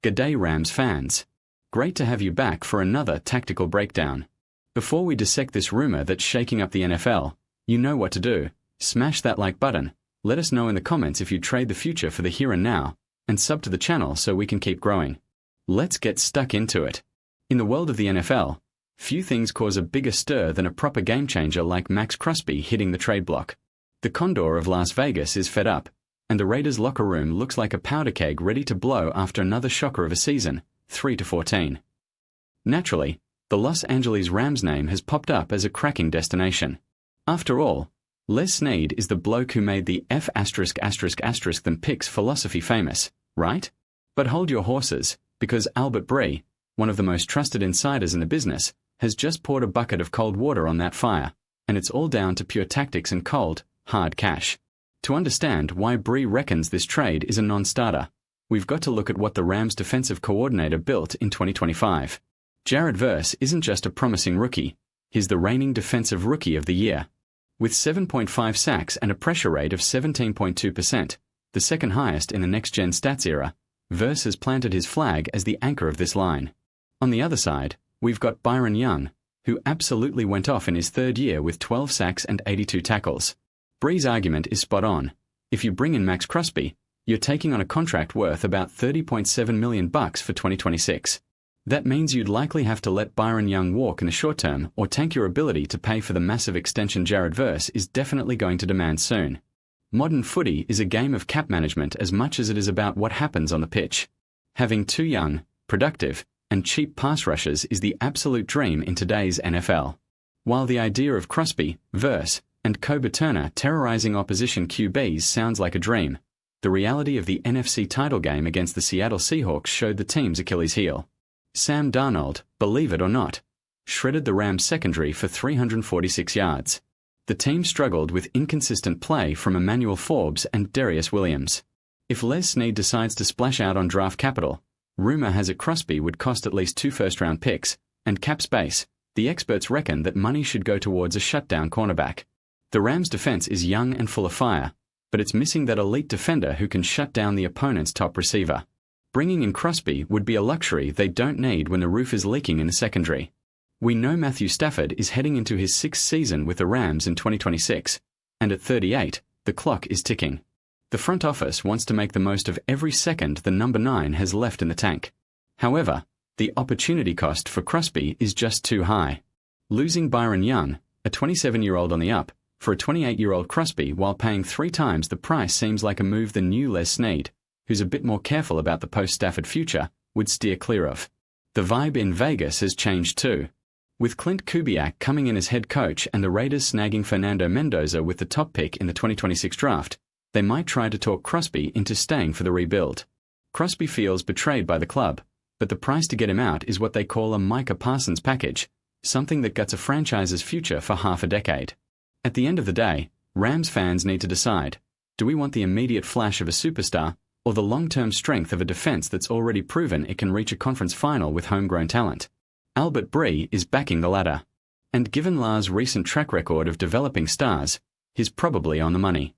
G'day Rams fans. Great to have you back for another tactical breakdown. Before we dissect this rumor that's shaking up the NFL, you know what to do. Smash that like button, let us know in the comments if you trade the future for the here and now, and sub to the channel so we can keep growing. Let's get stuck into it. In the world of the NFL, few things cause a bigger stir than a proper game changer like Maxx Crosby hitting the trade block. The Condor of Las Vegas is fed up, and the Raiders' locker room looks like a powder keg ready to blow after another shocker of a season, 3-14. Naturally, the Los Angeles Rams name has popped up as a cracking destination. After all, Les Snead is the bloke who made the F*** them picks philosophy famous, right? But hold your horses, because Albert Bree, one of the most trusted insiders in the business, has just poured a bucket of cold water on that fire, and it's all down to pure tactics and cold, hard cash. To understand why Bree reckons this trade is a non-starter, we've got to look at what the Rams' defensive coordinator built in 2025. Jared Verse isn't just a promising rookie, he's the reigning defensive rookie of the year. With 7.5 sacks and a pressure rate of 17.2%, the second highest in the next-gen stats era, Verse has planted his flag as the anchor of this line. On the other side, we've got Byron Young, who absolutely went off in his third year with 12 sacks and 82 tackles. Bree's argument is spot on. If you bring in Maxx Crosby, you're taking on a contract worth about $30.7 million for 2026. That means you'd likely have to let Byron Young walk in the short term or tank your ability to pay for the massive extension Jared Verse is definitely going to demand soon. Modern footy is a game of cap management as much as it is about what happens on the pitch. Having two young, productive, and cheap pass rushers is the absolute dream in today's NFL. While the idea of Crosby, Verse, and Kobe Turner terrorizing opposition QBs sounds like a dream, the reality of the NFC title game against the Seattle Seahawks showed the team's Achilles heel. Sam Darnold, believe it or not, shredded the Rams' secondary for 346 yards. The team struggled with inconsistent play from Emmanuel Forbes and Darius Williams. If Les Snead decides to splash out on draft capital, rumor has it Crosby would cost at least 2 first-round picks, and cap space, the experts reckon that money should go towards a shutdown cornerback. The Rams' defense is young and full of fire, but it's missing that elite defender who can shut down the opponent's top receiver. Bringing in Crosby would be a luxury they don't need when the roof is leaking in the secondary. We know Matthew Stafford is heading into his 6th season with the Rams in 2026, and at 38, the clock is ticking. The front office wants to make the most of every second the number 9 has left in the tank. However, the opportunity cost for Crosby is just too high. Losing Byron Young, a 27-year-old on the up, for a 28-year-old Crosby while paying 3 times the price seems like a move the new Les Snead, who's a bit more careful about the post-Stafford future, would steer clear of. The vibe in Vegas has changed too. With Clint Kubiak coming in as head coach and the Raiders snagging Fernando Mendoza with the top pick in the 2026 draft, they might try to talk Crosby into staying for the rebuild. Crosby feels betrayed by the club, but the price to get him out is what they call a Micah Parsons package, something that guts a franchise's future for half a decade. At the end of the day, Rams fans need to decide, do we want the immediate flash of a superstar, or the long-term strength of a defense that's already proven it can reach a conference final with homegrown talent? Albert Bree is backing the latter. And given Lars' recent track record of developing stars, he's probably on the money.